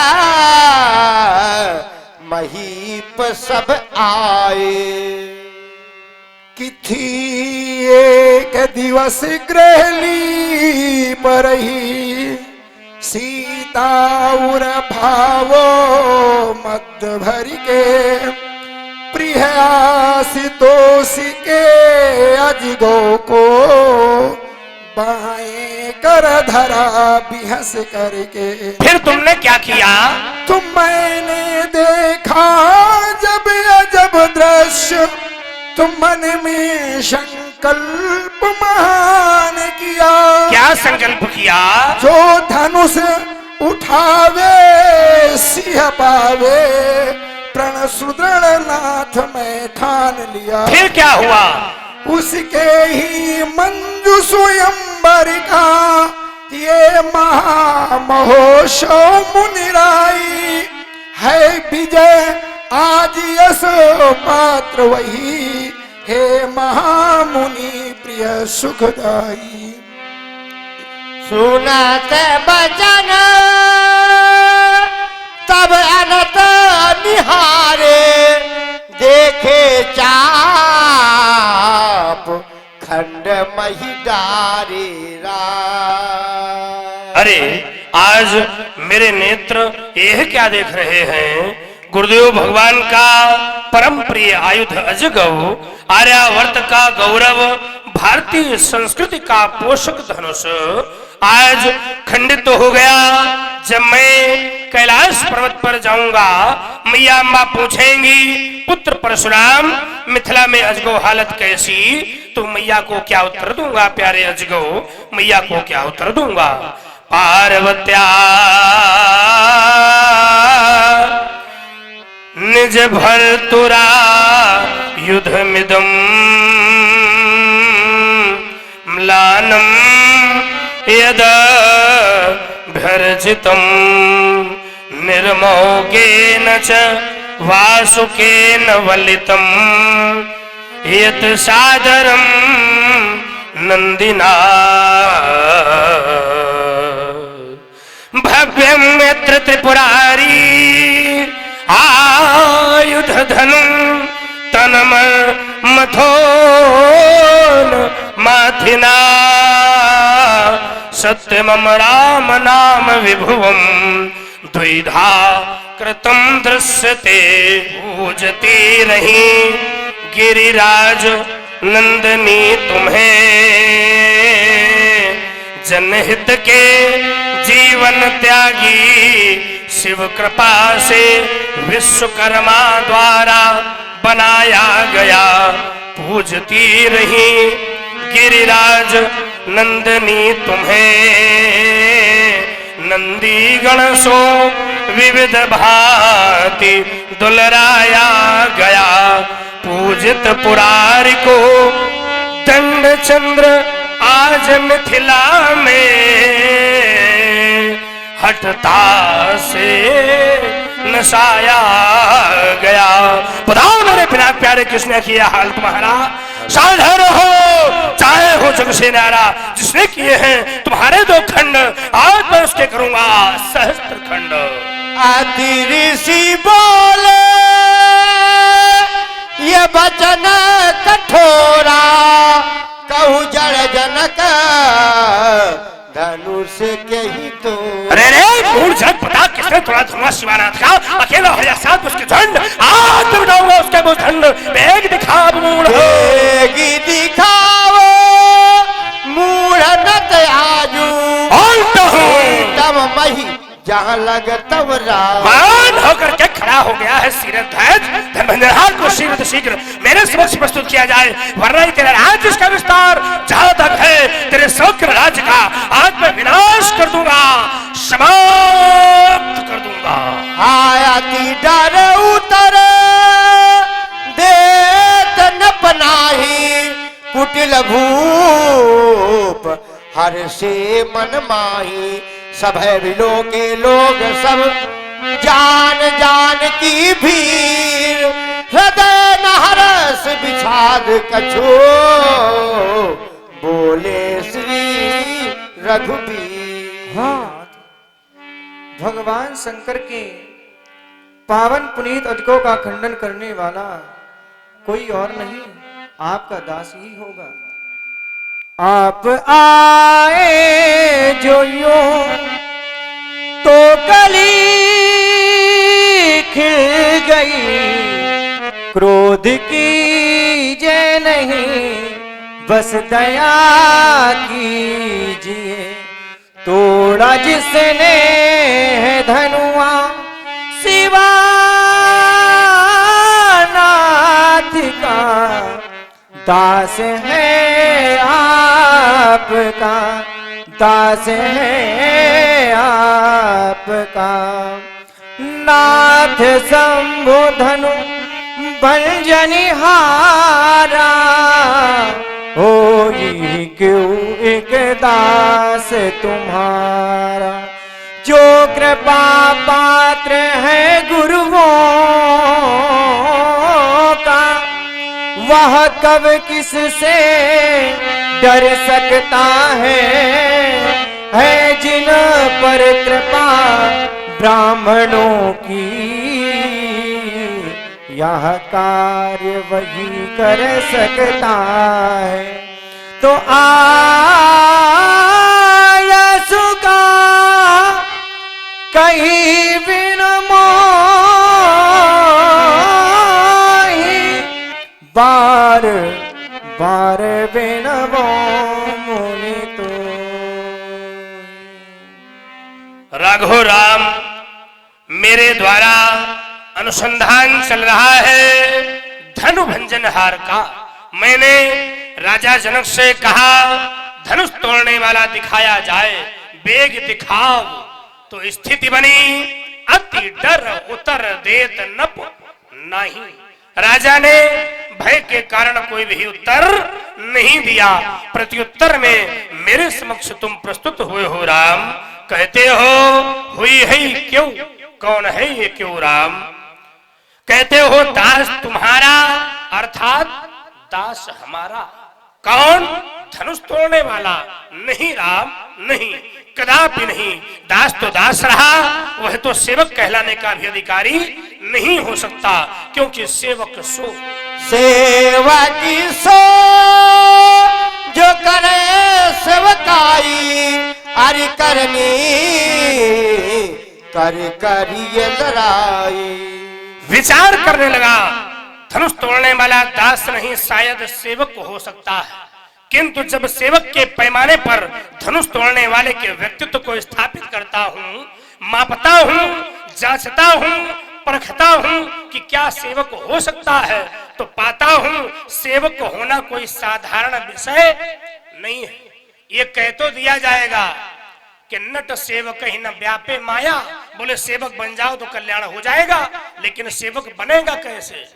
महीप सब आए। कि थी एक दिवस ग्रहली परही सीता उर भावो मद भर के। प्रिय आशुतोष के अजगो को बाएं कर धरा बिहस करके। फिर तुमने क्या किया? तुम मैंने देखा जब अजब दृश्य। तुम मन में संकल्प महान किया। क्या संकल्प किया? जो धनुष उठावे सिंह पावे प्रण सुदृढ़ नाथ में ठान लिया। फिर क्या हुआ? उसके ही मंजू स्वयंवर का ये महामहोत्सव मुनिराई है। विजय आज यश पात्र वही हे महामुनि प्रिय सुखदाई। सुनत बचन तब अनत निहारे देखे चाप खंड मही डारे रा। अरे आज मेरे नेत्र यह क्या देख रहे हैं? गुरुदेव भगवान का परम प्रिय आयुध अजगव, आर्यावर्त का गौरव, भारतीय संस्कृति का पोषक धनुष आज खंडित तो हो गया। जब मैं कैलाश पर्वत पर जाऊंगा मैया अम्बा पूछेंगी पुत्र परशुराम मिथिला में अजगव हालत कैसी? तो मैया को क्या उत्तर दूंगा? प्यारे अजगव मैया को क्या उत्तर दूंगा? पार्वत्या निज भर्तुरा युद्धमिदं म्लानं यद भर्जितं निर्मोगेन च वासुकेन वलितम यत सादरम नंदिना भव्यम यत्र त्रिपुरारी आयुध धनु तनम मथोन माथिना सत्यमम राम नाम विभुवम द्विधा कृतम दृश्यते पूजती रही गिरिराज नंदनी तुम्हें जनहित के जीवन त्यागी शिव कृपा से विश्वकर्मा द्वारा बनाया गया पूजती रही गिरिराज नंदनी तुम्हें नंदी गण सो विविध भांति दुलराया गया पूजित पुरारी को दंड चंद्र आज मिथिला में हठता से नसाया गया। बताओ मेरे बिना प्यारे किसने किया हाल तुम्हारा साधर हो चाहे हो जग से नारा जिसने किए हैं तुम्हारे दो खंड आज मैं उसके करूंगा सहस्त्र खंड। आदि ऋषि बोले ये वचन कठोरा कहूँ जड़ जनक धनुष के ही तो। अरे रे मूड जग बता किसने तोड़ा धुआं शिवानाथ का अकेला हो या साथ उसके झंड आज तो बिठाऊंगा उसके वो झंड बेग दिखा मूड बेगी दिखाओ मूढ़ नत आजू तब मही जहाँ लग तब मान होकर के खड़ा हो गया है सीरत ध्वज धर्मेंद्रहार को शीघ्र शीघ्र मेरे समक्ष प्रस्तुत किया जाए वरना ही तेरे राज्य का विस्तार जहां तक है तेरे सौख्य राज्य का आज मैं विनाश कर दूंगा समाप्त कर दूंगा। आयाती डर उतर देत न पनाही कुटिल भूप हर से मन माही सब है विलो के लोग सब जान जान की भीड़ हृदय न हरस विषाद कछो बोले श्री रघुबीर। हाँ, भगवान शंकर के पावन पुनीत अजकों का खंडन करने वाला कोई और नहीं आपका दास ही होगा। आप आए जो यूं तो कली खिल गई क्रोध की जय नहीं बस दया कीजिए तोड़ा जिसने है धनुआ शिवानाथ का दास है आपका दास है आपका नाथ शंभु धनु भंजनिहारा हो क्यों एक दास तुम्हारा जो कृपा पात्र है गुरुओं का वह कब किससे डर सकता है जिन पर कृपा ब्राह्मणों की यह कार्य वही कर सकता है तो आयसु का कहीं बिन मोही बार बार बिन मुनि तो। राघव राम मेरे द्वारा अनुसंधान चल रहा है धनु भंजनहार का। मैंने राजा जनक से कहा धनुष तोड़ने वाला दिखाया जाए बेग दिखाओ तो स्थिति बनी अति डर उतर देत नप नहीं। राजा ने भय के कारण कोई भी उत्तर नहीं दिया। प्रत्युत्तर में मेरे समक्ष तुम प्रस्तुत हुए हो राम कहते हो हुई है क्यों कौन है ये क्यों राम कहते हो दास तुम्हारा अर्थात दास हमारा। कौन? धनुष तोड़ने वाला। नहीं राम, नहीं, कदापि नहीं। दास तो दास रहा, वह तो सेवक कहलाने का भी अधिकारी नहीं हो सकता, क्योंकि सेवक सो सेवकी सो जो करे सेवकाई, अरि करनी करिए लड़ाई। विचार करने लगा। धनुष तोड़ने वाला दास नहीं, शायद सेवक हो सकता है, किंतु जब सेवक के पैमाने पर धनुष तोड़ने वाले के व्यक्तित्व को स्थापित करता हूँ, मापता हूँ, जांचता हूँ, परखता हूँ कि क्या सेवक हो सकता है, तो पाता हूँ सेवक होना कोई साधारण विषय नहीं है। ये कह तो दिया जाएगा कि नट सेवक ही न व्यापे माया, बोले सेवक बन जाओ तो कल्याण हो जाएगा, लेकिन सेवक बनेगा कैसे?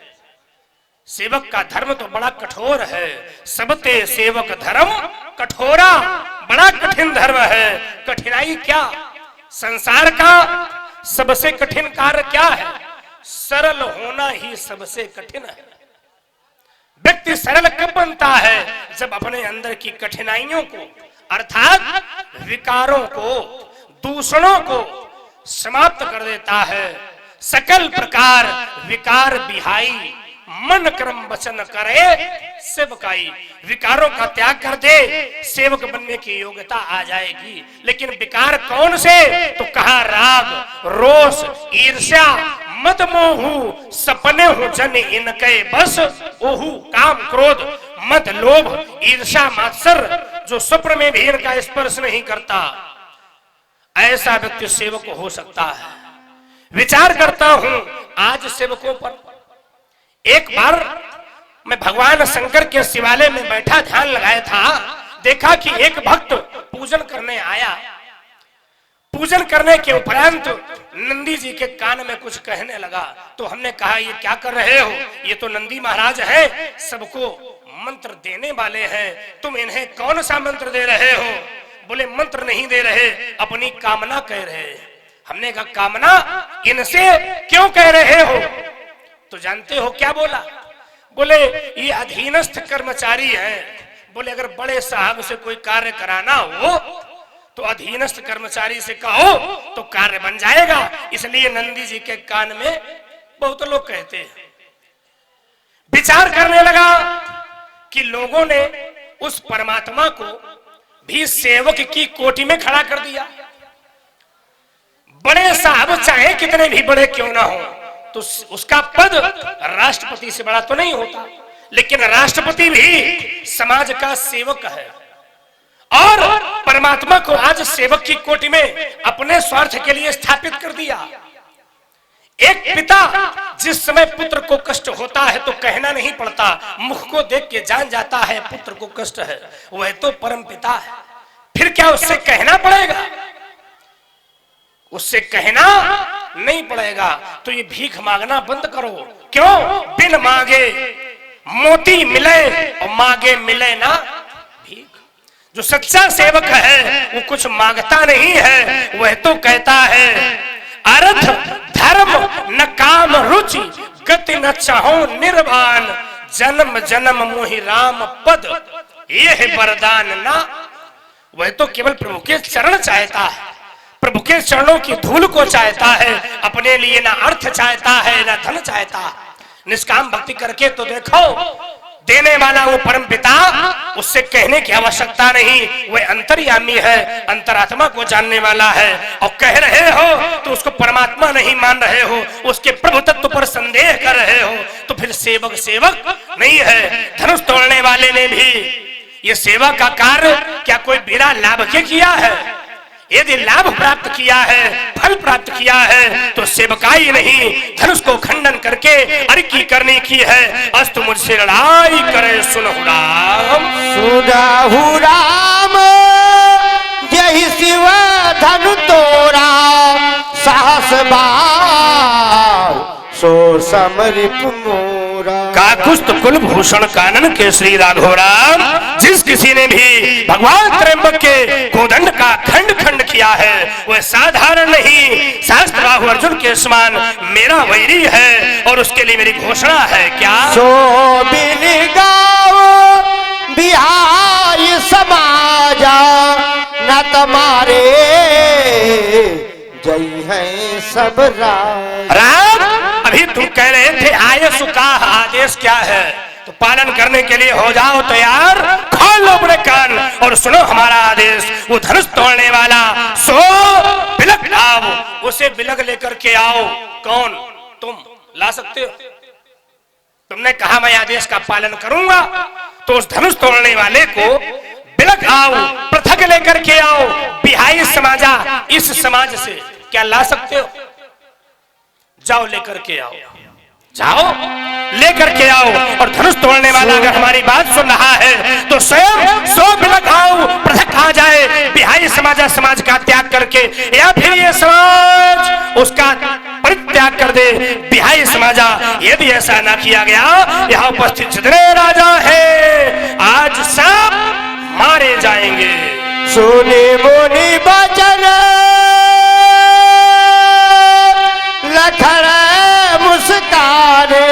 सेवक का धर्म तो बड़ा कठोर है। सबते सेवक धर्म कठोरा, बड़ा कठिन धर्म है। कठिनाई क्या? संसार का सबसे कठिन कार्य क्या है? सरल होना ही सबसे कठिन है। व्यक्ति सरल कब बनता है? जब अपने अंदर की कठिनाइयों को अर्थात विकारों को, दूषणों को समाप्त कर देता है। सकल प्रकार विकार बिहाई, मन कर्म वचन करे सेवकाई। विकारों का त्याग कर दे, सेवक बनने की योग्यता आ जाएगी। लेकिन विकार कौन से? तो कहा राग, रोष, ईर्ष्या, मद मोहू, सपने हो जन इनके बस ओहू। काम, क्रोध, मद, लोभ, ईर्ष्या, मात्सर्य, जो स्वप्न में भी इनका स्पर्श नहीं करता, ऐसा व्यक्ति सेवक हो सकता है। विचार करता हूं आज सेवकों पर। एक बार मैं भगवान शंकर के शिवालय में बैठा ध्यान लगाया था, देखा कि एक भक्त पूजन करने आया। पूजन करने के उपरांत नंदी जी के कान में कुछ कहने लगा, तो हमने कहा ये क्या कर रहे हो? ये तो नंदी महाराज है, सबको मंत्र देने वाले हैं, तुम इन्हें कौन सा मंत्र दे रहे हो? बोले मंत्र नहीं दे रहे, अपनी कामना कह रहे हैं। हमने कहा कामना इनसे क्यों कह रहे हो? तो जानते हो क्या बोला? बोले ये अधीनस्थ कर्मचारी है, बोले अगर बड़े साहब से कोई कार्य कराना हो तो अधीनस्थ कर्मचारी से कहो तो कार्य बन जाएगा। इसलिए नंदी जी के कान में बहुत लोग कहते हैं। विचार करने लगा कि लोगों ने उस परमात्मा को भी सेवक की कोटि में खड़ा कर दिया। बड़े साहब चाहे कितने भी बड़े क्यों ना हो, तो उसका पद राष्ट्रपति से बड़ा तो नहीं होता, लेकिन राष्ट्रपति भी समाज का सेवक है। और परमात्मा को आज सेवक की कोटि में अपने स्वार्थ के लिए स्थापित कर दिया। एक पिता जिस समय पुत्र को कष्ट होता है तो कहना नहीं पड़ता, मुख को देख के जान जाता है पुत्र को कष्ट है, वह तो परम पिता है। फिर क्या उससे कहना पड़ेगा? उससे कहना नहीं पड़ेगा। तो ये भीख मांगना बंद करो। क्यों? बिन मांगे मोती मिले और मांगे मिले ना भीख। जो सच्चा सेवक है वो कुछ मांगता नहीं है, वह तो कहता है अर्थ धर्म न काम रुचि गति न चाहो निर्वाण, जन्म जन्म मोहि राम पद ये वरदान ना। वह तो केवल प्रभु के चरण चाहता है, प्रभु के चरणों की धूल को चाहता है, अपने लिए ना अर्थ चाहता है ना धन चाहता। निष्काम भक्ति करके तो देखो, देने वाला वो परम पिता, उससे कहने की आवश्यकता नहीं, वह अंतर्यामी है, अंतरात्मा को जानने वाला है। और कह रहे हो तो उसको परमात्मा नहीं मान रहे हो, उसके प्रभु तत्व पर संदेह कर रहे हो, तो फिर सेवक सेवक नहीं है। धनुष तोड़ने वाले ने भी ये सेवा का कार्य क्या कोई बिना लाभ के किया है? यदि लाभ प्राप्त किया है, फल प्राप्त किया है, तो सेवकाई नहीं, धनुष को खंडन करके अर्की करने की है। अस्तु मुझसे लड़ाई करे सुनहु राम, सुनहु राम जय शिव धनु तोरा, साहस बाव सो समरिप मोरा। काकुस्त कुलभूषण कानन केसरी राघव राम। जिस किसी ने भी भगवान त्र्यंबक के कोदंड का खंड खंड किया है वह साधारण नहीं, शास्त्र बाहु अर्जुन के समान मेरा वैरी है और उसके लिए मेरी घोषणा है। क्या? सो बिन गाओ बिहारी समाजा न तुम्हारे जय है सब राम। अभी तुम कह रहे थे आयसु का आदेश क्या है, तो पालन करने के लिए हो जाओ तैयार। खोल लो अपने कान और सुनो हमारा आदेश। वो धनुष तोड़ने वाला सो बिलक लाओ, उसे बिलक लेकर के आओ। कौन? तुम ला सकते हो? तुमने कहा मैं आदेश का पालन करूंगा, तो उस धनुष तोड़ने वाले को बिलक आओ, पृथक लेकर के आओ। बिहाई समाजा, इस समाज से क्या ला सकते हो? जाओ लेकर के आओ, जाओ लेकर के आओ। और धनुष तोड़ने वाला अगर हमारी बात सुन रहा है तो स्वयं सो बिलक आओ, पृथक आ जाए। बिहाई समाजा समाज का त्याग करके, या फिर ये समाज उसका परित्याग कर दे। बिहाई समाजा यदि ऐसा ना किया गया, यहाँ उपस्थित जितने राजा है आज सब मारे जाएंगे। सुनी मुनि बचन लखन मुस्काने,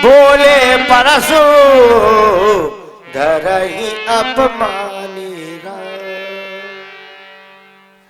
बोले परसु धरहि अपमान।